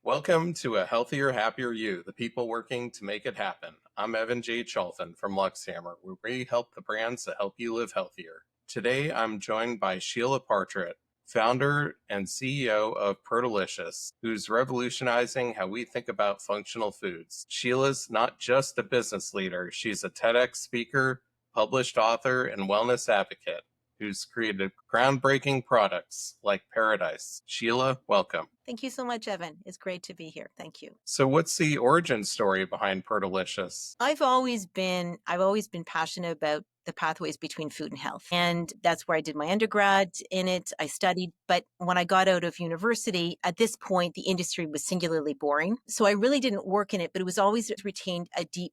Welcome to A Healthier, Happier You, the people working to make it happen. I'm Evan J. Cholfin from Luxhammer, where we help the brands that help you live healthier. Today, I'm joined by Sheila Partrat, founder and CEO of Protelicious, who's revolutionizing how we think about functional foods. Sheila's not just a business leader, she's a TEDx speaker, published author, and wellness advocate who's created groundbreaking products like Parad'Ice. Sheila, welcome. Thank you so much, Evan. It's great to be here. Thank you. So what's the origin story behind Protelicious? I've always been passionate about the pathways between food and health. And that's where I did my undergrad in it. I studied, but when I got out of university, at this point, the industry was singularly boring. So I really didn't work in it, but it was always retained a deep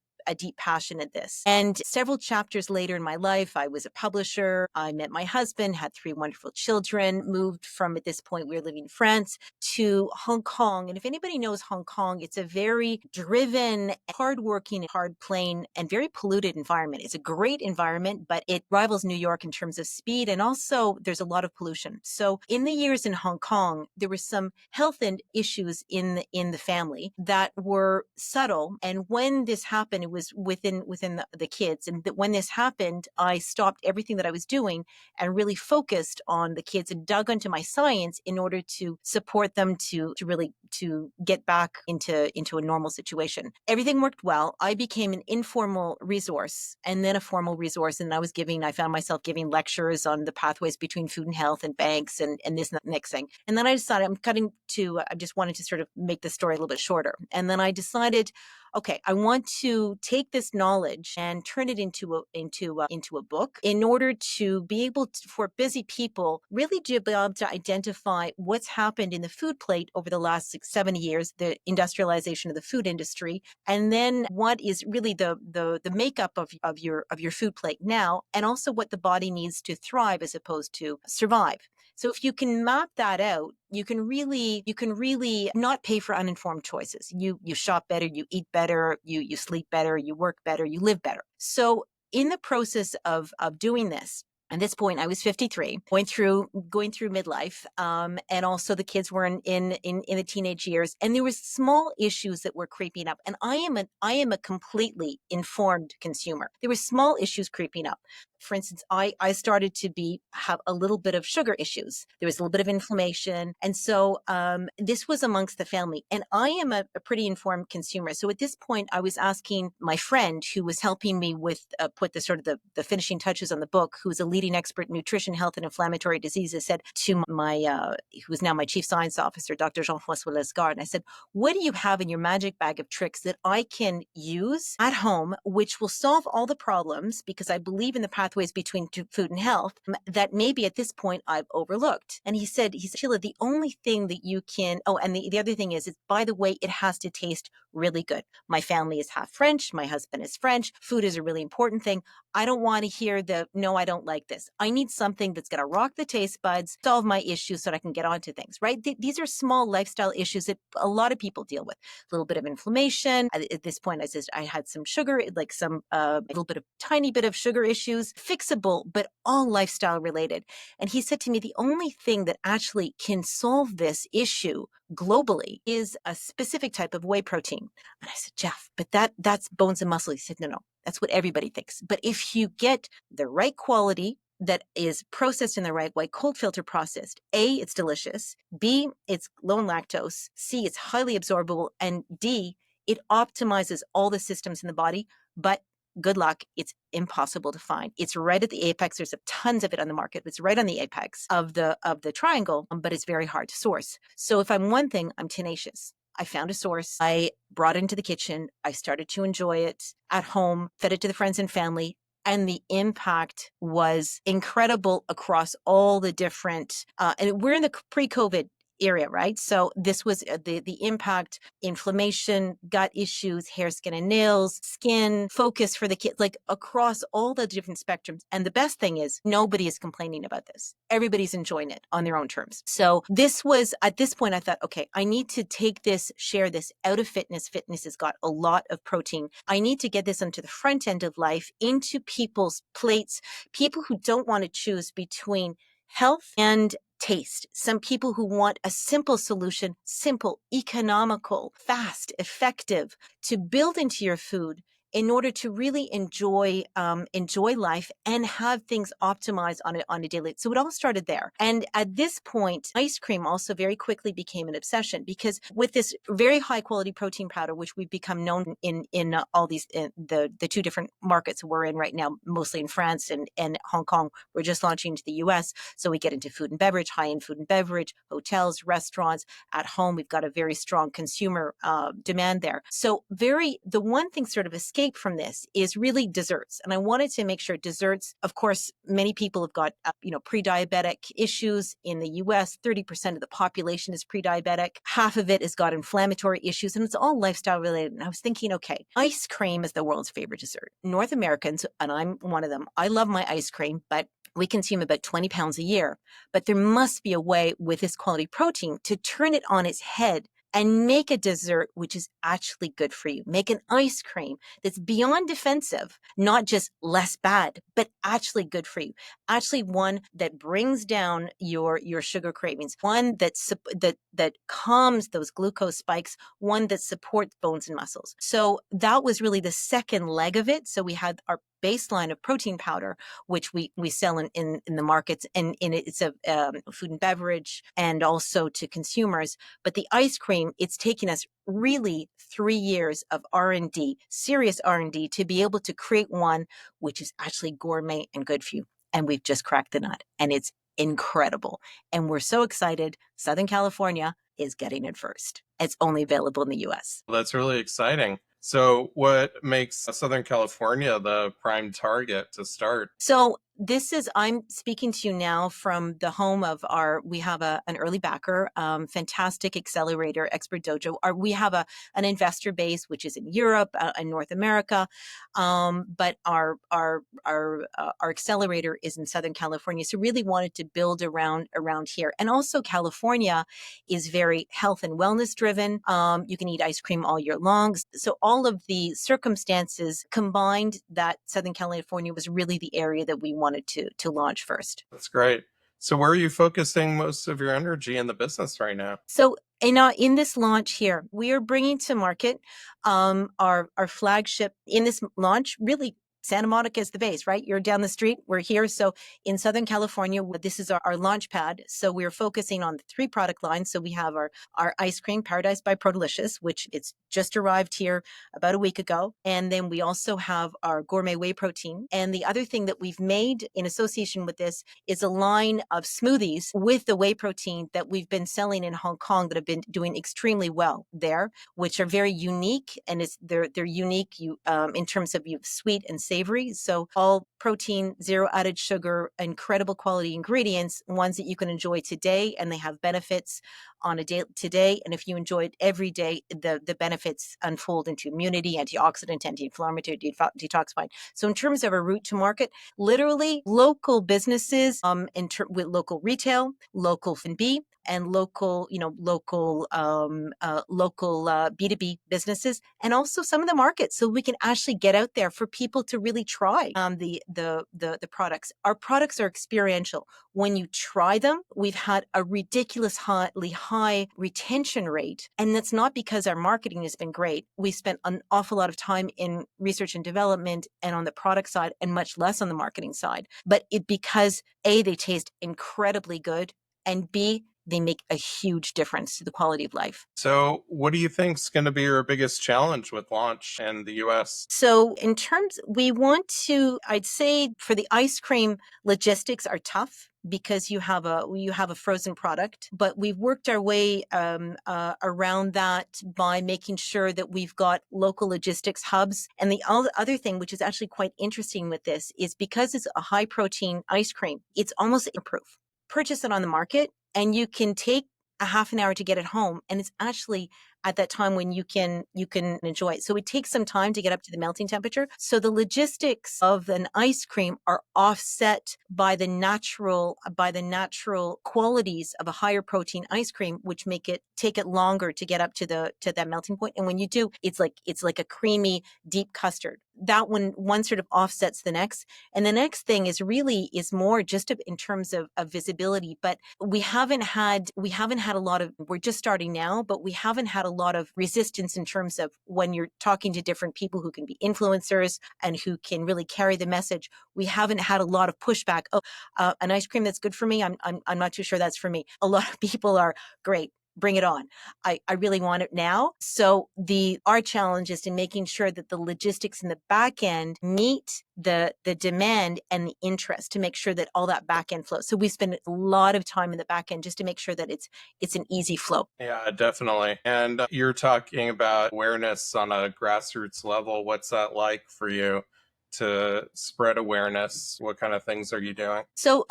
passion in this. And several chapters later in my life, I was a publisher. I met my husband, had 3 wonderful children, moved from, at this point, we were living in France, to Hong Kong. And if anybody knows Hong Kong, it's a very driven, hardworking, hard playing, and very polluted environment. It's a great environment, but it rivals New York in terms of speed. And also there's a lot of pollution. So in the years in Hong Kong, there were some health issues in the family that were subtle. And when this happened, it was within the kids. And that when this happened, I stopped everything that I was doing and really focused on the kids and dug into my science in order to support them to really to get back into a normal situation. Everything worked well. I became an informal resource and then a formal resource. And I found myself giving lectures on the pathways between food and health and banks and this next thing. And then I decided I just wanted to sort of make the story a little bit shorter. And then I decided, okay, I want to take this knowledge and turn it into a book in order to be able to, for busy people, really to be able to identify what's happened in the food plate over the last 70 years, the industrialization of the food industry, and then what is really the makeup of your food plate now, and also what the body needs to thrive as opposed to survive. So if you can map that out, you can really not pay for uninformed choices. You shop better, you eat better, you sleep better, you work better, you live better. So in the process of doing this, at this point, I was 53, going through midlife, and also the kids were in the teenage years, and there was small issues that were creeping up. And I am a completely informed consumer. There were small issues creeping up. For instance, I started to have a little bit of sugar issues. There was a little bit of inflammation, and so this was amongst the family. And I am a pretty informed consumer. So at this point, I was asking my friend who was helping me with put the sort of the finishing touches on the book, who's a leading expert in nutrition, health, and inflammatory diseases, said to my who is now my chief science officer, Dr. Jean-François Lesgard, and I said, "What do you have in your magic bag of tricks that I can use at home, which will solve all the problems? Because I believe in the pathways between food and health that maybe at this point I've overlooked." And he said, "Sheila, the only thing that you can, and the other thing is, by the way, it has to taste really good. My family is half French. My husband is French. Food is a really important thing. I don't want to hear no, I don't like this. I need something that's going to rock the taste buds, solve my issues so that I can get onto things," right? These are small lifestyle issues that a lot of people deal with. A little bit of inflammation. At this point, I said I had some sugar, like a little bit of tiny bit of sugar issues, fixable, but all lifestyle related. And he said to me, the only thing that actually can solve this issue globally is a specific type of whey protein. And I said, "Jeff, but that's bones and muscle." He said, no, that's what everybody thinks. But if you get the right quality that is processed in the right way, cold filter processed, A, it's delicious, B, it's low in lactose, C, it's highly absorbable, and D, it optimizes all the systems in the body. But good luck, it's impossible to find. It's right at the apex. There's tons of it on the market. It's right on the apex of the triangle, but it's very hard to source. So if I'm one thing, I'm tenacious. I found a source. I brought it into the kitchen. I started to enjoy it at home, fed it to the friends and family. And the impact was incredible across all the different, and we're in the pre-COVID area, right? So this was the impact, inflammation, gut issues, hair, skin, and nails, skin, focus for the kids, like across all the different spectrums. And the best thing is nobody is complaining about this. Everybody's enjoying it on their own terms. So this was, at this point, I thought, okay, I need to take this, share this out of fitness. Fitness has got a lot of protein. I need to get this onto the front end of life, into people's plates, people who don't want to choose between health and taste, some people who want a simple solution, simple, economical, fast, effective, to build into your food in order to really enjoy life and have things optimized on a daily. So it all started there. And at this point, ice cream also very quickly became an obsession, because with this very high quality protein powder, which we've become known in all these the two different markets we're in right now, mostly in France and Hong Kong. We're just launching into the US. So we get into food and beverage, high-end food and beverage, hotels, restaurants, at home. We've got a very strong consumer demand there. So the one thing sort of escaped from this is really desserts. And I wanted to make sure desserts, of course, many people have got, pre-diabetic issues in the US. 30% of the population is pre-diabetic. Half of it has got inflammatory issues, and it's all lifestyle related. And I was thinking, okay, ice cream is the world's favorite dessert. North Americans, and I'm one of them, I love my ice cream, but we consume about 20 pounds a year. But there must be a way with this quality protein to turn it on its head and make a dessert which is actually good for you. Make an ice cream that's beyond defensive, not just less bad, but actually good for you. Actually one that brings down your sugar cravings, one that calms those glucose spikes, one that supports bones and muscles. So that was really the second leg of it. So we had our baseline of protein powder, which we sell in the markets, and it's a food and beverage and also to consumers. But the ice cream, it's taken us really 3 years of R&D, serious R&D, to be able to create one which is actually gourmet and good for you. And we've just cracked the nut, and it's incredible. And we're so excited. Southern California is getting it first. It's only available in the US. That's really exciting. So, what makes Southern California the prime target to start? So I'm speaking to you now from the home of we have an early backer, fantastic accelerator, Expert Dojo. We have an investor base, which is in Europe and North America. But our accelerator is in Southern California. So really wanted to build around here. And also California is very health and wellness driven. You can eat ice cream all year long. So all of the circumstances combined that Southern California was really the area that we wanted to launch first. That's great. So, where are you focusing most of your energy in the business right now? So in this launch here, we are bringing to market our flagship in this launch. Really, Santa Monica is the base, right? You're down the street. We're here. So in Southern California, this is our launch pad. So we're focusing on the 3 product lines. So we have our ice cream, Parad'Ice by Protelicious, which it's just arrived here about a week ago. And then we also have our gourmet whey protein. And the other thing that we've made in association with this is a line of smoothies with the whey protein that we've been selling in Hong Kong that have been doing extremely well there, which are very unique. And they're unique in terms of sweet and savory. So all protein, 0 added sugar, incredible quality ingredients, ones that you can enjoy today, and they have benefits on a day today. And if you enjoy it every day, the benefits unfold into immunity, antioxidant, anti-inflammatory, detoxifying. So in terms of a route to market, literally local businesses, with local retail, local F&B, and local B2B businesses, and also some of the markets, so we can actually get out there for people to really try the products. Our products are experiential. When you try them, we've had a ridiculously high retention rate, and that's not because our marketing has been great. We spent an awful lot of time in research and development and on the product side, and much less on the marketing side. But because A, they taste incredibly good, and B, they make a huge difference to the quality of life. So, what do you think is going to be your biggest challenge with launch in the US? So I'd say for the ice cream, logistics are tough because you have a frozen product, but we've worked our way around that by making sure that we've got local logistics hubs. And the other thing, which is actually quite interesting with this, is because it's a high protein ice cream, it's almost proof. Purchase it on the market, and you can take a half an hour to get it home, and it's actually at that time when you can enjoy it. So it takes some time to get up to the melting temperature. So the logistics of an ice cream are offset by the natural qualities of a higher protein ice cream, which make it take it longer to get up to that melting point. And when you do, it's like a creamy deep custard. That one sort of offsets the next. And the next thing is more just in terms of visibility. But we haven't had a lot of, we're just starting now, but we haven't had a lot of resistance in terms of when you're talking to different people who can be influencers and who can really carry the message. We haven't had a lot of pushback. Oh, an ice cream that's good for me. I'm not too sure that's for me. A lot of people are great. Bring it on. I really want it now. So our challenge is in making sure that the logistics in the back end meet the demand and the interest, to make sure that all that back end flows. So we spend a lot of time in the back end just to make sure that it's an easy flow. Yeah, definitely. And you're talking about awareness on a grassroots level. What's that like for you to spread awareness? What kind of things are you doing? So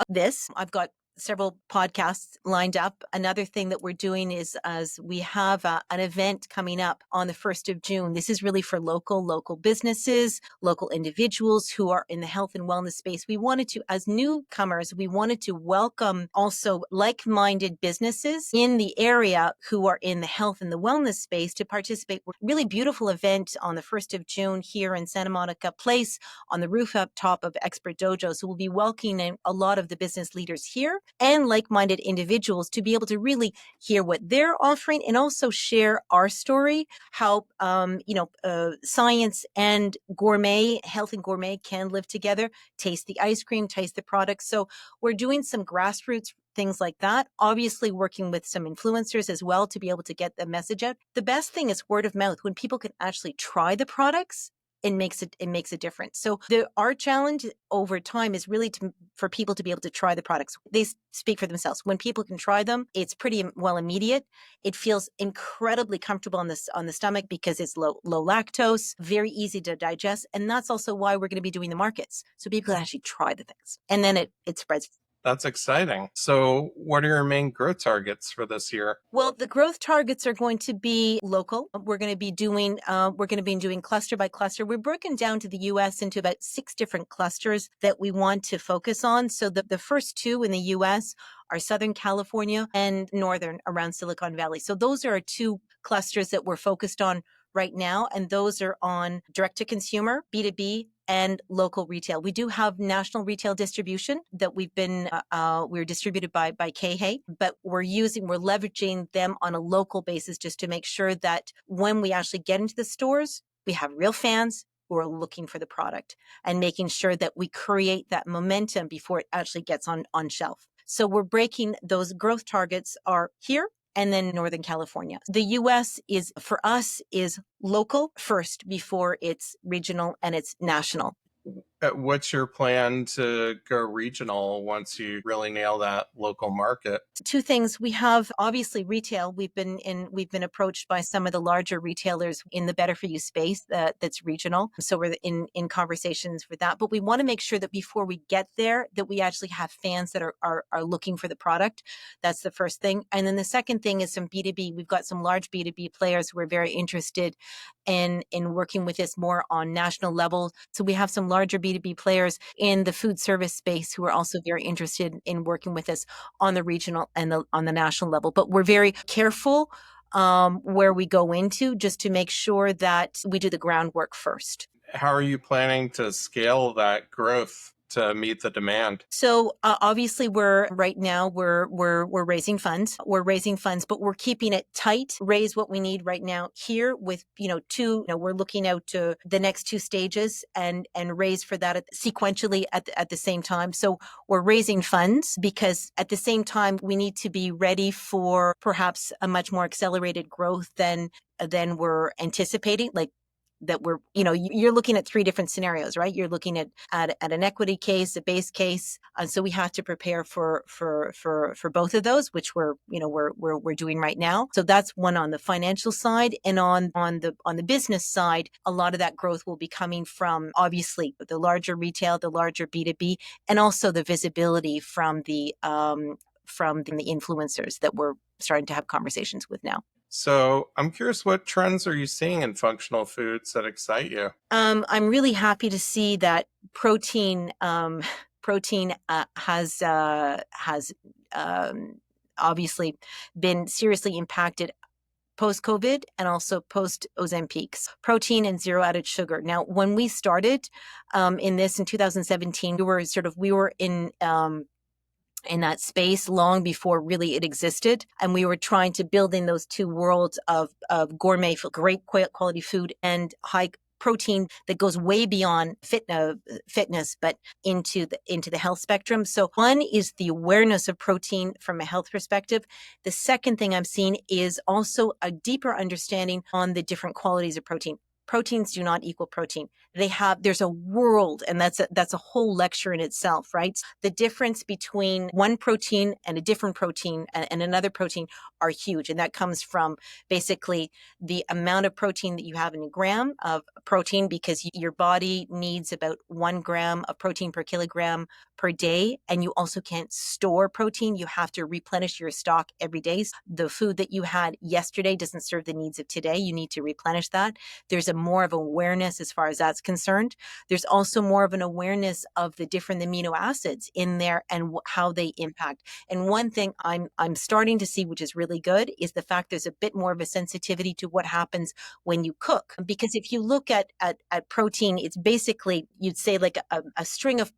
I've got several podcasts lined up. Another thing that we're doing is, as we have an event coming up on the 1st of June. This is really for local businesses, local individuals who are in the health and wellness space. We wanted to, as newcomers, we wanted to welcome also like-minded businesses in the area who are in the health and the wellness space to participate. Really beautiful event on the 1st of June here in Santa Monica Place on the roof up top of Expert Dojo. So we'll be welcoming a lot of the business leaders here and like-minded individuals to be able to really hear what they're offering and also share our story, how science and gourmet, health and gourmet can live together, taste the ice cream, taste the products. So we're doing some grassroots things like that, obviously working with some influencers as well to be able to get the message out. The best thing is word of mouth. When people can actually try the products, it makes a difference. So our challenge over time is really for people to be able to try the products. They speak for themselves. When people can try them, it's pretty well immediate. It feels incredibly comfortable on the stomach because it's low lactose, very easy to digest, and that's also why we're going to be doing the markets, so people can actually try the things, and then it spreads. That's exciting. So, what are your main growth targets for this year? Well, the growth targets are going to be local. We're going to be doing cluster by cluster. We're broken down to the U.S. into about 6 different clusters that we want to focus on. So the first 2 in the U.S. are Southern California and Northern around Silicon Valley. So those are our 2 clusters that we're focused on right now, and those are on direct to consumer, B2B, and local retail. We do have national retail distribution that we're distributed by KHA, but we're leveraging them on a local basis just to make sure that when we actually get into the stores, we have real fans who are looking for the product and making sure that we create that momentum before it actually gets on shelf. So we're breaking those growth targets are here and then Northern California. The US for us is local first before it's regional and it's national. What's your plan to go regional once you really nail that local market? 2 things. We have obviously retail. We've been approached by some of the larger retailers in the better for you space that's regional. So we're in conversations with that. But we want to make sure that before we get there, that we actually have fans that are looking for the product. That's the first thing. And then the second thing is some B2B. We've got some large B2B players who are very interested in working with us more on national level. So we have some larger B2B players in the food service space who are also very interested in working with us on the regional and on the national level. But we're very careful where we go into, just to make sure that we do the groundwork first. How are you planning to scale that growth to meet the demand? So obviously, we're raising funds. We're raising funds, but we're keeping it tight. Raise what we need right now here with we're looking out to the next 2 stages and raise for that sequentially at the same time. So we're raising funds because at the same time we need to be ready for perhaps a much more accelerated growth than we're anticipating. Like that you're looking at 3 different scenarios, right? You're looking at an equity case, a base case. And so we have to prepare for both of those, which we're doing right now. So that's one on the financial side. And on the business side, a lot of that growth will be coming from obviously the larger retail, the larger B2B, and also the visibility from the influencers that we're starting to have conversations with now. So I'm curious, what trends are you seeing in functional foods that excite you? I'm really happy to see that protein protein has um, obviously been seriously impacted post COVID and also post Ozempic. Protein and zero added sugar. Now, when we started in this in 2017, we were in that space long before really it existed. And we were trying to build in those two worlds of gourmet, great quality food and high protein that goes way beyond fitness, but into the health spectrum. So one is the awareness of protein from a health perspective. The second thing I'm seeing is also a deeper understanding on the different qualities of protein. Proteins do not equal protein. There's a world, and that's a whole lecture in itself, right? The difference between one protein and a different protein and another protein are huge. And that comes from basically the amount of protein that you have in a gram of protein, because your body needs about 1 gram of protein per kilogram per day. And you also can't store protein. You have to replenish your stock every day. The food that you had yesterday doesn't serve the needs of today. You need to replenish that. There's a more of awareness as far as that's concerned. There's also more of an awareness of the different amino acids in there and how they impact. And one thing I'm starting to see, which is really good, is the fact there's a bit more of a sensitivity to what happens when you cook. Because if you look at protein, it's basically, you'd say, like a string of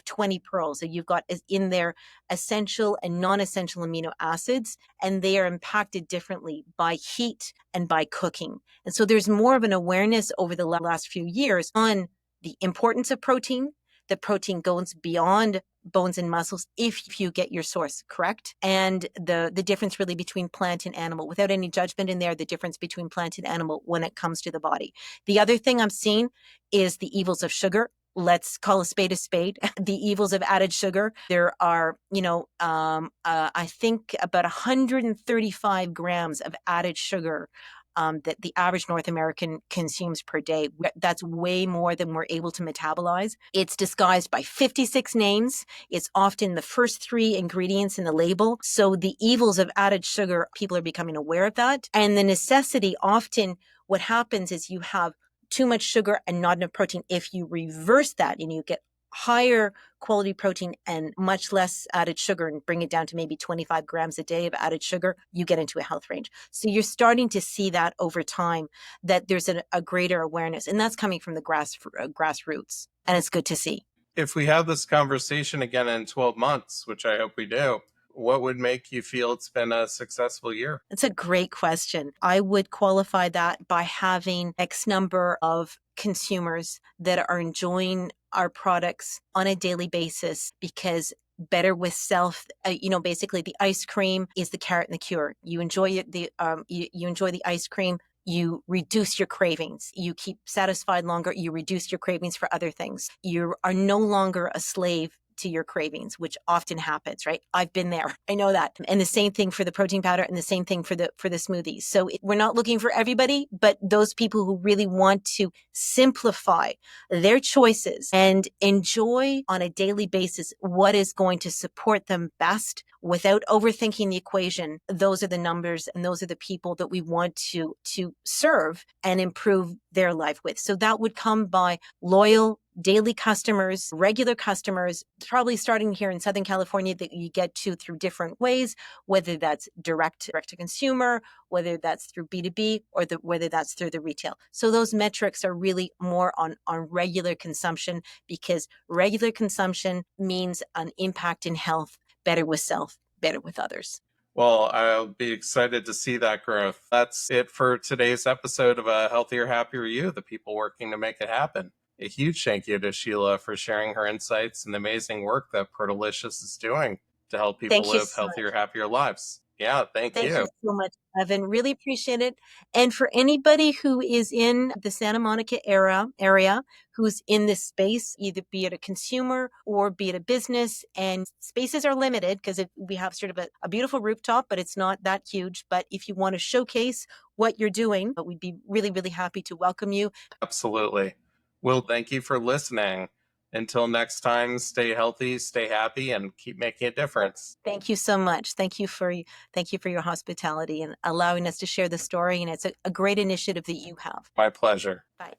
20 pearls. So you've got in there essential and non-essential amino acids, and they are impacted differently by heat and by cooking. And so there's more of an awareness over the last few years on the importance of protein, that protein goes beyond bones and muscles if you get your source correct, and the difference really between plant and animal, without any judgment in there, the difference between plant and animal when it comes to the body. The other thing I'm seeing is the evils of sugar. Let's call a spade a spade. The evils of added sugar. There are, I think about 135 grams of added sugar that the average North American consumes per day. That's way more than we're able to metabolize. It's disguised by 56 names. It's often the first 3 ingredients in the label. So the evils of added sugar, people are becoming aware of that. And the necessity, often what happens is you have too much sugar and not enough protein. If you reverse that and you get higher quality protein and much less added sugar and bring it down to maybe 25 grams a day of added sugar, you get into a health range. So you're starting to see that over time, that there's a greater awareness, and that's coming from the grassroots, and it's good to see. If we have this conversation again in 12 months, which I hope we do, what would make you feel it's been a successful year? It's a great question. I would qualify that by having X number of consumers that are enjoying our products on a daily basis, because better with self, basically the ice cream is the carrot and the cure. You enjoy you enjoy the ice cream, you reduce your cravings, you keep satisfied longer, you reduce your cravings for other things. You are no longer a slave to your cravings, which often happens, right? I've been there. I know that. And the same thing for the protein powder, and the same thing for the smoothies. So we're not looking for everybody, but those people who really want to simplify their choices and enjoy on a daily basis what is going to support them best without overthinking the equation. Those are the numbers, and those are the people that we want to serve and improve their life with. So that would come by loyal daily customers, regular customers, probably starting here in Southern California, that you get to through different ways, whether that's direct to consumer, whether that's through B2B, or whether that's through the retail. So those metrics are really more on regular consumption, because regular consumption means an impact in health, better with self, better with others. Well, I'll be excited to see that growth. That's it for today's episode of A Healthier, Happier You, the people working to make it happen. A huge thank you to Sheila for sharing her insights and the amazing work that Protelicious is doing to help people Thank you live so healthier, happier lives. Yeah, thank Thank you you. so much, Evan. Really appreciate it. And for anybody who is in the Santa Monica area, who's in this space, either be it a consumer or be it a business, and spaces are limited because we have sort of a beautiful rooftop, but it's not that huge. But if you want to showcase what you're doing, we'd be really, really happy to welcome you. Absolutely. Well, thank you for listening. Until next time, stay healthy, stay happy, and keep making a difference. Thank you so much. Thank you for your hospitality and allowing us to share the story. And it's a great initiative that you have. My pleasure. Bye.